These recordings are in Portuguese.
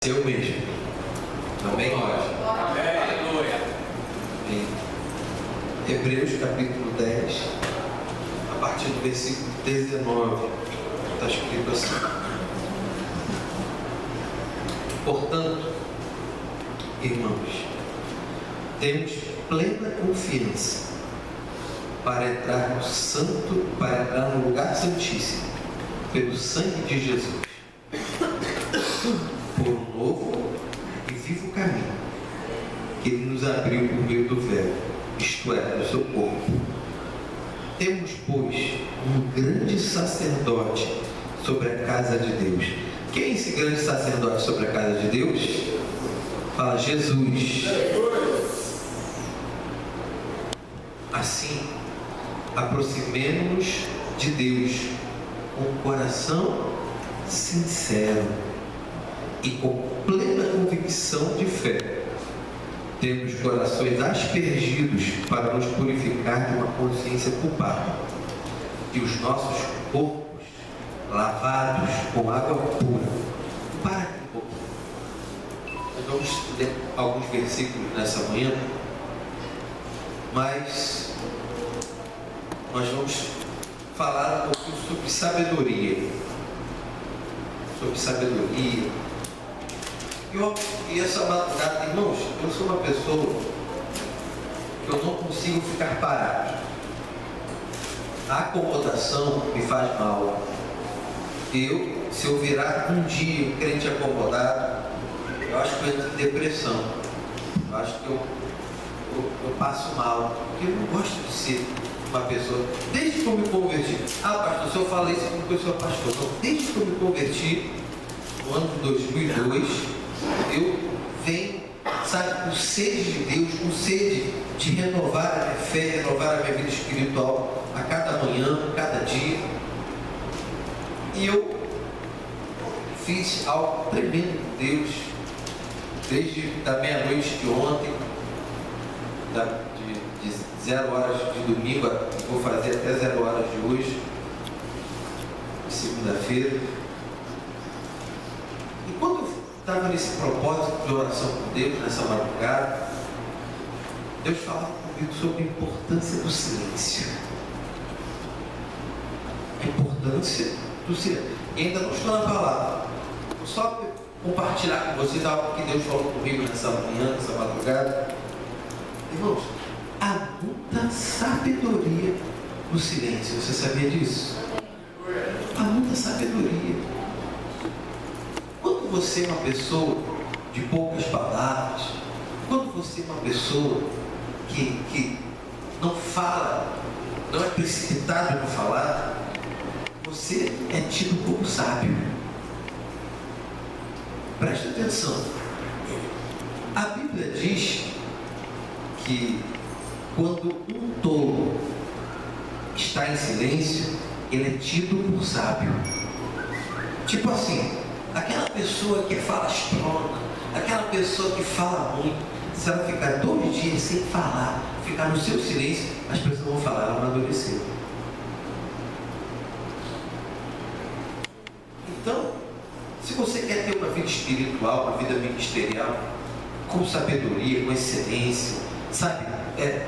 Eu mesmo. Amém? Amém. Aleluia. Em Hebreus capítulo 10, a partir do versículo 19, está escrito assim: portanto, irmãos, temos plena confiança para entrar no lugar santíssimo, pelo sangue de Jesus, por um novo e vivo caminho que Ele nos abriu por meio do véu, isto é, do seu corpo. Temos, pois, um grande sacerdote sobre a casa de Deus. Quem é esse grande sacerdote sobre a casa de Deus? Fala, Jesus. Assim, aproximemo-nos de Deus com um coração sincero e com plena convicção de fé. Temos corações aspergidos para nos purificar de uma consciência culpada e os nossos corpos lavados com água pura. Para um pouquinho. Nós vamos ler alguns versículos nessa manhã, mas nós vamos falar um pouquinho sobre sabedoria. Sobre sabedoria. E essa madrugada, irmãos, eu sou uma pessoa que eu não consigo ficar parado. A acomodação me faz mal. Se eu virar um dia crente acomodado, eu acho que eu entro em depressão. Eu acho que eu passo mal, porque eu não gosto de ser uma pessoa. Desde que eu me converti, pastor, se eu falei isso porque eu sou pastor, então, desde que eu me converti, no ano de 2002, eu venho, sabe, com sede de Deus, com sede de renovar a minha fé, renovar a minha vida espiritual a cada manhã, a cada dia. E eu fiz algo tremendo com Deus, desde da meia-noite de ontem, de 0 horas de domingo, vou fazer até 0 horas de hoje, segunda-feira. E quando eu estava nesse propósito de oração com Deus, nessa madrugada, Deus falava comigo sobre a importância do silêncio. A importância do silêncio. E ainda não estou na palavra. Vou só compartilhar com vocês algo que Deus falou comigo nessa manhã, nessa madrugada. Irmãos, há muita sabedoria no silêncio. Você sabia disso? Há muita sabedoria. Quando você é uma pessoa de poucas palavras, quando você é uma pessoa que não fala, não é precipitado no falar, você é tido como sábio. Preste atenção. A Bíblia diz que quando um tolo está em silêncio, ele é tido por sábio. Tipo assim, aquela pessoa que é falastrona, aquela pessoa que fala muito, se ela ficar 2 dias sem falar, ficar no seu silêncio, as pessoas vão falar, ela amadureceu. Então, se você quer ter uma vida espiritual, uma vida ministerial, com sabedoria, com excelência, sabe,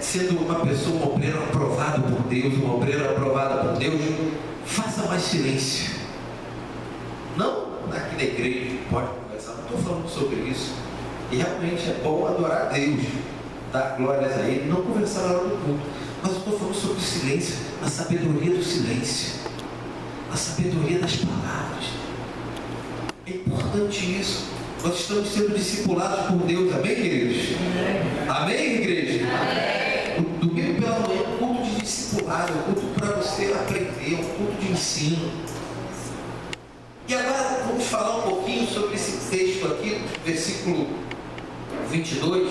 sendo uma pessoa, um obreiro aprovado por Deus, uma obreira aprovada por Deus, faça mais silêncio. Não aqui na igreja, pode conversar, não estou falando sobre isso. E realmente é bom adorar a Deus, dar glórias a Ele, não conversar na hora do culto. Mas eu estou falando sobre o silêncio, a sabedoria do silêncio, a sabedoria das palavras. É importante isso. Nós estamos sendo discipulados por Deus, amém, queridos? Amém, igreja? Amém. O domingo pela manhã é um culto de discipulado, é um culto para você aprender, um culto de ensino. E agora vamos falar um pouquinho sobre esse texto aqui, versículo 22.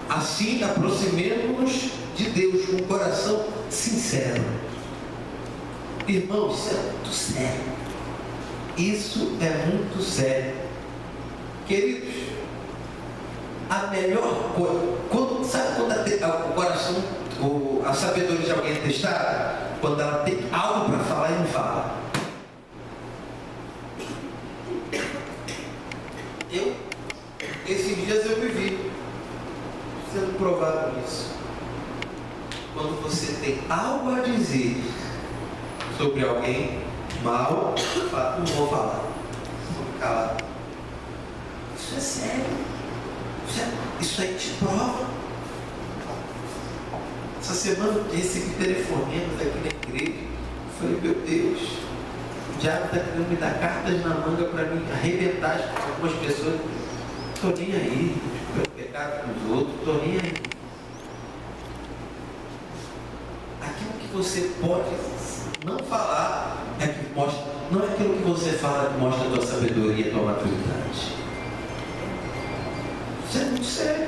Assim aproximemo-nos de Deus com um coração sincero. Irmãos, isso é muito sério. Isso é muito sério. Queridos, a melhor coisa, sabe quando o coração, a sabedoria de alguém é testada? Quando ela tem algo para falar e não fala. Eu Esses dias eu me vi sendo provado nisso. Quando você tem algo a dizer sobre alguém mal, não vou falar, vou calar. Isso é sério. Isso aí te prova. Essa semana eu recebi telefonemas aqui na igreja. Eu falei, meu Deus, o diabo está querendo me dar cartas na manga para me arrebentar com algumas pessoas. Estou nem aí, pelo pecado dos outros, estou nem aí. Aquilo que você pode não falar é que mostra, não é aquilo que você fala que mostra a tua sabedoria e a tua maturidade. Isso é muito sério.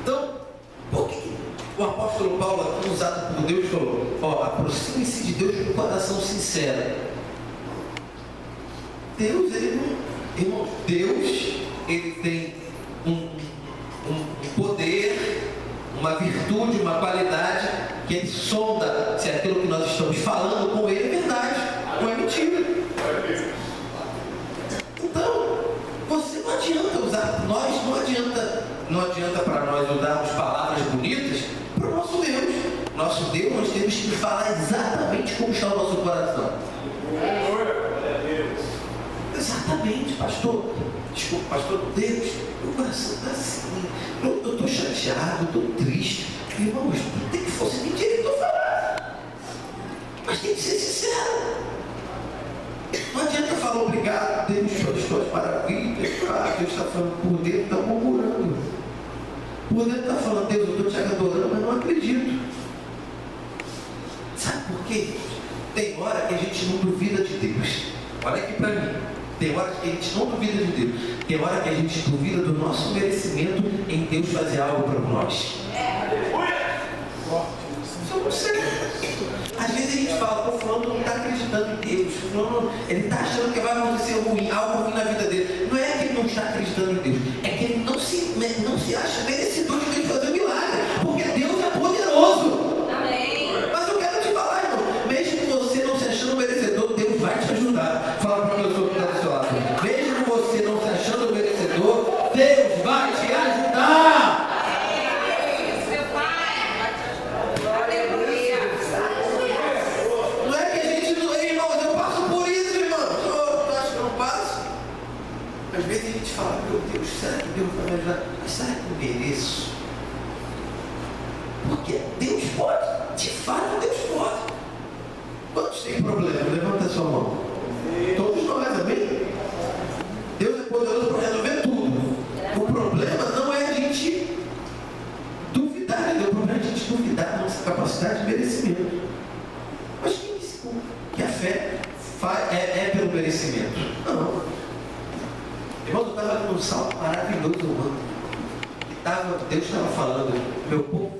Então, por que o apóstolo Paulo, aqui usado por Deus, falou: aproxime-se de Deus com um coração sincero. Deus, ele tem um poder, uma virtude, uma qualidade, que ele sonda se aquilo que nós estamos falando com ele é verdade, não é mentira. Então, você não adianta usar, não adianta para nós usarmos palavras bonitas para o nosso Deus. Nosso Deus, nós temos que falar exatamente como está o nosso coração. Exatamente, pastor. Desculpa, pastor, Deus, meu coração está assim. Eu estou chateado, estou triste. Irmãos, tem que fosse tem direito a falar. Mas tem que ser sincero. Não adianta falar obrigado, Deus, pelas suas maravilhas. Deus está falando por dentro, está murmurando. Por dentro está falando, Deus, eu estou te adorando, mas não acredito. Sabe por quê? Tem hora que a gente não duvida de Deus. Olha aqui para mim. Tem hora que a gente não duvida de Deus. Tem hora que a gente duvida do nosso merecimento em Deus fazer algo para nós. Isso eu não sei. Às vezes a gente fala, fulano não está acreditando em Deus. Fulano, ele está achando que vai acontecer algo ruim na vida dele. Não é que ele não está acreditando em Deus. É que ele não se acha merecedor de Deus fazer um milagre. Porque Deus é poderoso. Amém. Mas eu quero te falar, irmão. Mesmo que você não se achando merecedor, Deus vai te ajudar. Fala para a pessoa que está do seu lado. Mesmo você não se achando merecedor, Deus vai te ajudar. Seu pai vai te ajudar. Aleluia. Não é que a gente não, irmãos, eu passo por isso, irmão. Tu acha que eu não passo? Às vezes a gente fala, meu Deus, será que Deus vai me ajudar? Mas será que eu mereço? Porque Deus pode, de fato Deus pode. Quantos têm problema? Levanta a sua mão. Todos nós, amém? Deus é poderoso para resolver tudo. O problema não é a gente duvidar, o problema é a gente duvidar da nossa capacidade de merecimento. Mas quem disse que a fé é pelo merecimento? Não. Irmão, eu estava num salmo maravilhoso, mano. Deus estava falando, meu povo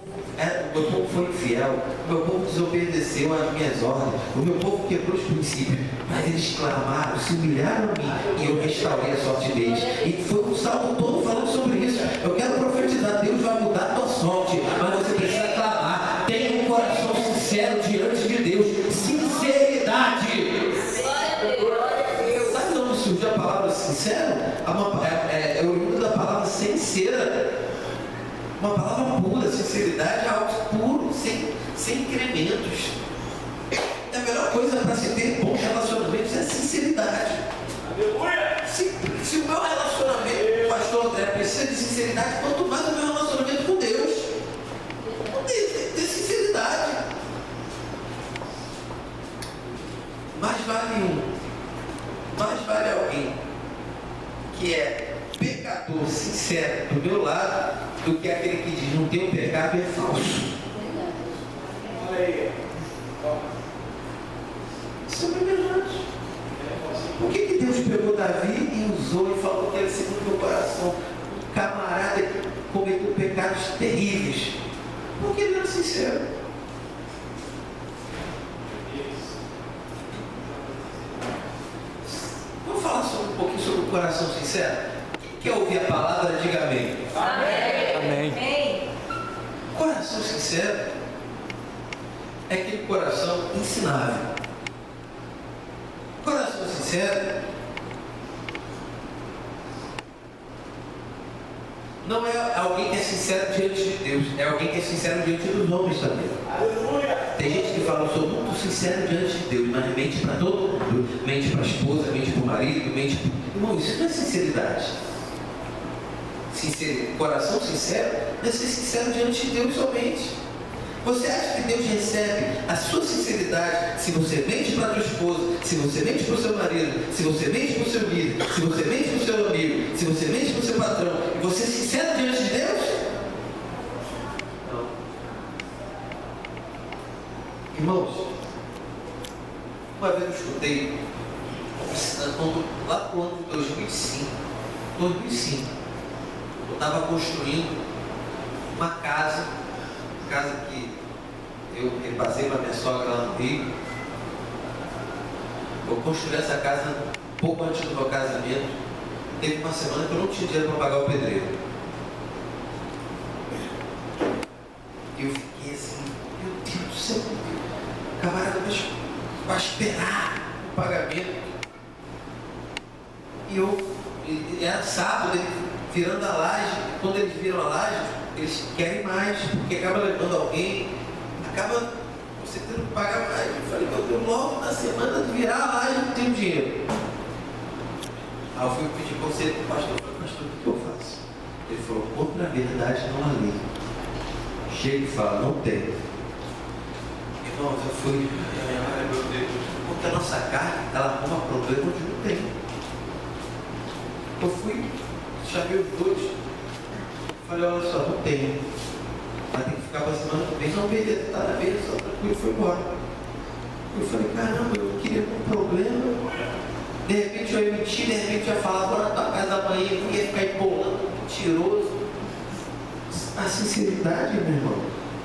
foi infiel, o meu povo desobedeceu às minhas ordens, o meu povo quebrou os princípios, mas eles clamaram, se humilharam a mim e eu restaurei a sorte deles. E foi um salmo todo falando sobre isso. Eu quero profetizar, Deus vai mudar a tua sorte, mas você precisa clamar. Tenha um coração sincero diante de Deus. Sinceridade. Sabe de onde surgiu a palavra sincero? É oriundo da palavra sincera. Uma palavra pura, sinceridade é algo puro, sem incrementos. A melhor coisa para se ter bons relacionamentos é a sinceridade. Se o meu relacionamento, pastor André, precisa de sinceridade, quanto mais o meu relacionamento com Deus. Tem que ter sinceridade. Mais vale alguém que é pecador sincero do meu lado do que aquele que diz não tem um pecado e é falso. Olha aí. Isso é verdade. Por que Deus pegou Davi e usou e falou que ele segundo o meu coração? Um camarada que cometeu pecados terríveis. Porque ele era sincero. Vamos falar um pouquinho sobre o coração sincero? Quem quer ouvir a palavra, diga amém. Amém. Amém. Coração sincero é aquele coração ensinável. Coração sincero não é alguém que é sincero diante de Deus, é alguém que é sincero diante dos homens também. Tem gente que fala, eu sou muito sincero diante de Deus, mas mente para todo mundo, mente para a esposa, mente para o marido, mente para... Irmão, isso não é sinceridade. Coração sincero é ser sincero diante de Deus somente. Você acha que Deus recebe a sua sinceridade se você mente para a tua esposa, se você mente para o seu marido, se você mente para o seu líder, se você mente para o seu amigo, se você mente para o seu patrão, e você é sincero diante de Deus? Não. Irmãos, uma vez eu escutei, lá no ano de 2005, eu estava construindo uma casa que eu passei para minha sogra lá no Rio. Eu construí essa casa pouco antes do meu casamento. Teve uma semana que eu não tinha dinheiro para pagar o pedreiro. E eu fiquei assim, meu Deus do céu, o camarada vai esperar o pagamento. E era sábado, ele virando a laje. Quando eles viram a laje, eles querem mais, porque acaba levando alguém, acaba você tendo que pagar mais. Eu falei, meu Deus, logo na semana de virar a laje não tenho dinheiro. Aí eu fui pedir conselho para o pastor. Eu falei, pastor, o que eu faço? Ele falou, contra a verdade não há lei. Chega e fala, não tem. Irmãos, eu fui, ai meu Deus, porque a nossa carne, ela arruma problema onde não tem. Eu fui, chamei os dois. Falei, olha só, não tem. Vai ter que ficar para a semana que vem. Não, beleza, está na mesa, só tranquilo, foi embora. Eu falei, caramba, eu queria um problema. De repente eu ia mentir, de repente eu ia falar, vou na tua casa amanhã, eu ia ficar empolando, mentiroso. A sinceridade, meu irmão,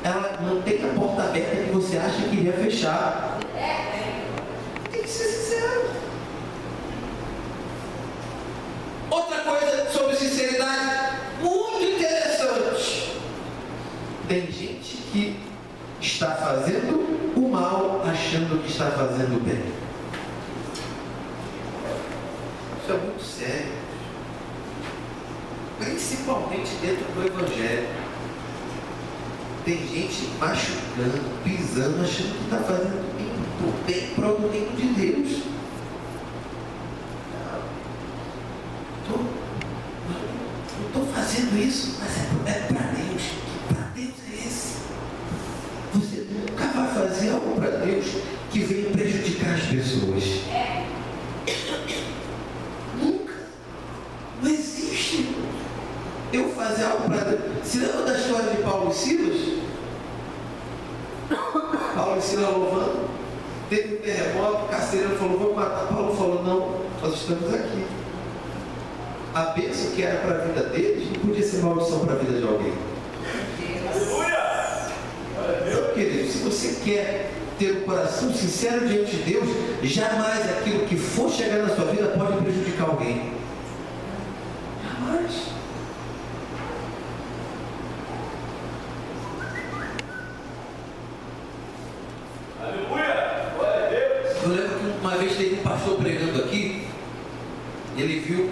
ela mantém a porta aberta que você acha que iria fechar. Tem que ser sincero. Outra coisa sobre sinceridade, muito interessante. Tem gente que está fazendo o mal achando que está fazendo o bem. Isso é muito sério. Principalmente dentro do Evangelho. Tem gente machucando, pisando, achando que está fazendo bem para o reino de Deus. Não estou fazendo isso, mas é para Deus. Que para Deus é esse? Você nunca vai fazer algo para Deus que venha prejudicar as pessoas. Nunca. Não existe. Eu fazer algo para Deus. Se lembra da história de Paulo e Silas? Paulo e Silas louvando. Teve um terremoto, o carcereiro falou, vou matar. Paulo falou, não, nós estamos aqui. A bênção que era para a vida deles não podia ser maldição para a vida de alguém. Então, querido, se você quer ter um coração sincero diante de Deus, jamais aquilo que for chegar na sua vida pode prejudicar alguém. Jamais. Eu lembro que uma vez teve um pastor pregando aqui, e ele viu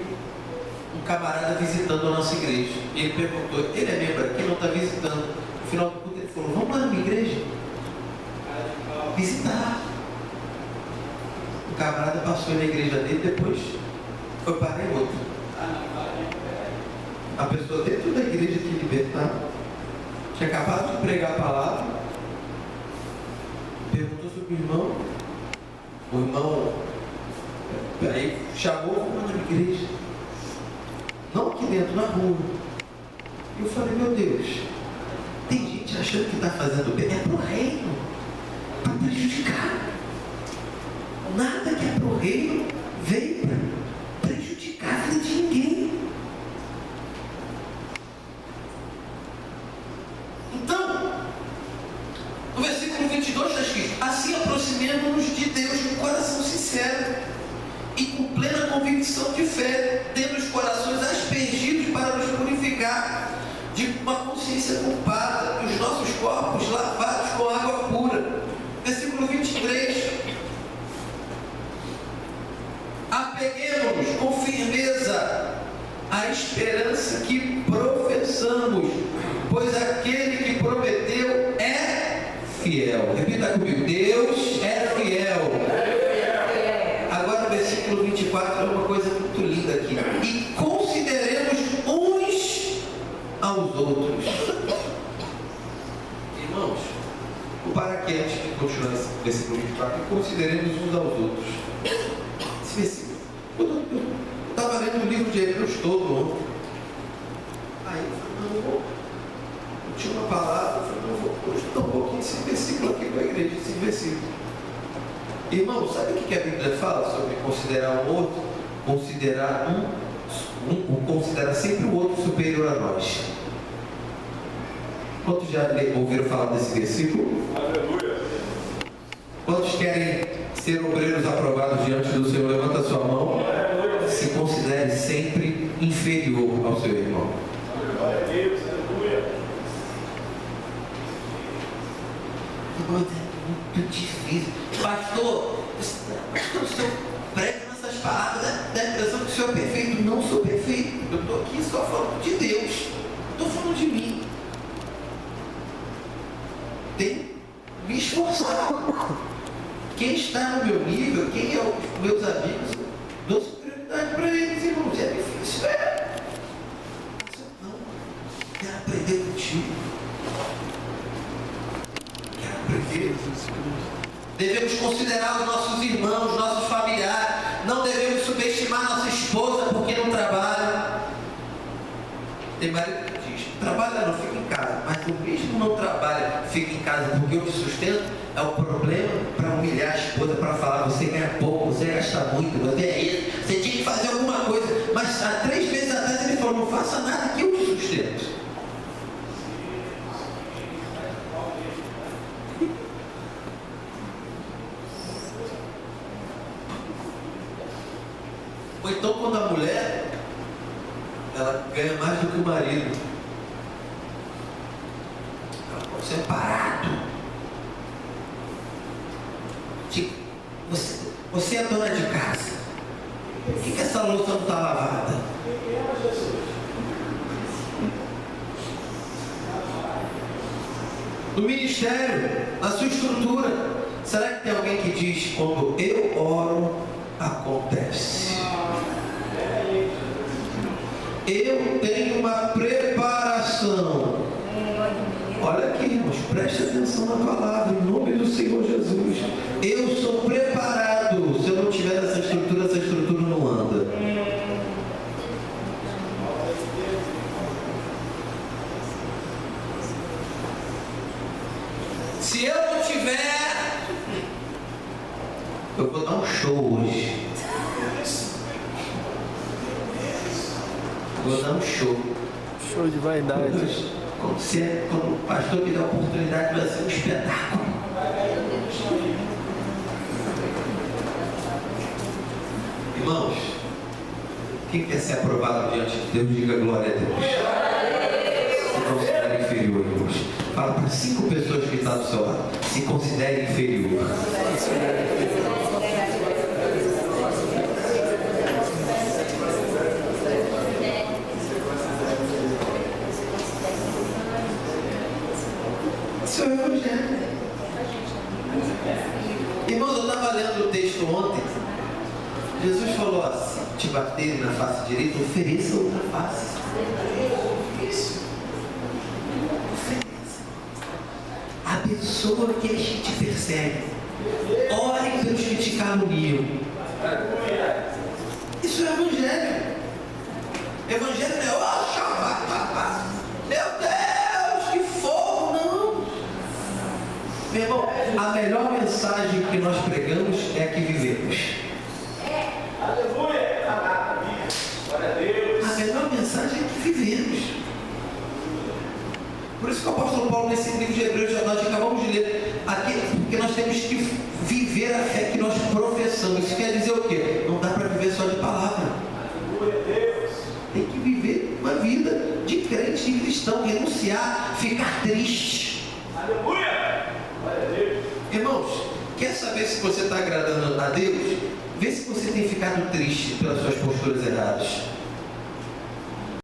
um camarada visitando a nossa igreja. E ele perguntou, ele é membro aqui, não está visitando. No final do culto ele falou, vamos lá na minha igreja visitar. O camarada passou na igreja dele, depois foi para outra. A pessoa dentro da igreja que libertava, tinha acabado de pregar a palavra, perguntou sobre o irmão. O irmão aí chamou, vamos na minha igreja. Não aqui dentro, na rua. E eu falei, meu Deus, tem gente achando que está fazendo bem, é para o reino, para prejudicar. Nada que é para o reino veio para prejudicar a vida de ninguém. Então, no versículo 22 está escrito, assim aproximemos-nos de Deus com coração sincero e com plena convicção de fé, tendo os corações aspergidos para nos purificar de uma consciência culpada, e os nossos corpos lavados com água pura. Versículo 23. Apeguemos-nos com firmeza à esperança que professamos. aqui antes de continuar esse versículo 24, consideremos uns aos outros. Esse versículo, eu estava lendo o livro de Hebreus todo ontem. Aí eu falei, eu tinha uma palavra, eu falei, vou estudar um pouquinho esse versículo aqui com a igreja, esse versículo. Irmão, sabe o que a Bíblia fala sobre considerar um outro? Considerar considerar sempre o outro superior a nós. Quantos já ouviram falar desse versículo? Aleluia. Quantos querem ser obreiros aprovados diante do Senhor? Levanta a sua mão. Se considere sempre inferior ao seu irmão. Glória a Deus, aleluia. É muito difícil. Pastor, o senhor prega nessas palavras, dá a impressão que o senhor é perfeito. Não sou perfeito. Eu estou aqui só falando de Deus. Não estou falando de mim. Tenho que me esforçar. Quem está no meu nível, quem é os meus amigos, dou superioridade para eles, irmãos. É difícil, Mas eu não quero aprender contigo. Quero aprender. Devemos considerar os nossos irmãos, nossos familiares. Não devemos subestimar nossa esposa porque não trabalha. Tem marido que diz, trabalha não, fica em casa. Mas o mesmo não trabalha, fica em casa porque eu te sustento, é o problema para humilhar a esposa, para falar, você ganha pouco, você gasta muito, você é isso, você tinha que fazer alguma coisa. Mas há 3 meses atrás ele falou, não faça nada que eu te sustento. Ou então quando a mulher ela ganha mais do que o marido, ela pode ser parado. Tipo, você é dona de casa, por que essa louça não está lavada? No ministério, na sua estrutura, será que tem alguém que diz, quando eu oro, acontece? Eu tenho uma preparação. Olha aqui, irmãos, preste atenção na palavra, em nome do Senhor Jesus. Eu sou preparado. Se eu não tiver essa estrutura não anda. Se eu não tiver, eu vou dar um show hoje. Vou dar um show. Show de vaidade. Quando o pastor me der a oportunidade, vai ser um espetáculo. Irmãos, quem quer ser aprovado diante de Deus, diga glória a Deus. Se considere inferior, irmãos. Fala para 5 pessoas que estão do seu lado. Se considere inferior. Isso é o Evangelho. Irmãos, eu estava lendo o texto ontem. Jesus falou assim, te baterem na face direita, ofereça outra face. Isso. Ofereça. Abençoa aqueles que te perseguem. Orem pelos que te caluniam. Isso é o Evangelho. Evangelho não é meu Deus, que fogo, não. Meu irmão, a melhor mensagem que nós pregamos é a que vivemos. Aleluia. Glória a Deus. A melhor mensagem é que vivemos. Por isso que o apóstolo Paulo, nesse livro de Hebreus, nós acabamos de ler aqui, porque nós temos que viver a fé que nós professamos. Isso quer dizer o quê? Não dá para viver só de palavra. Glória a Deus. Tem que viver uma vida de crente, de cristão, renunciar, ficar triste. Aleluia. Glória a Deus. Irmãos, quer saber se você está agradando a Deus? Vê se você tem ficado triste pelas suas posturas erradas.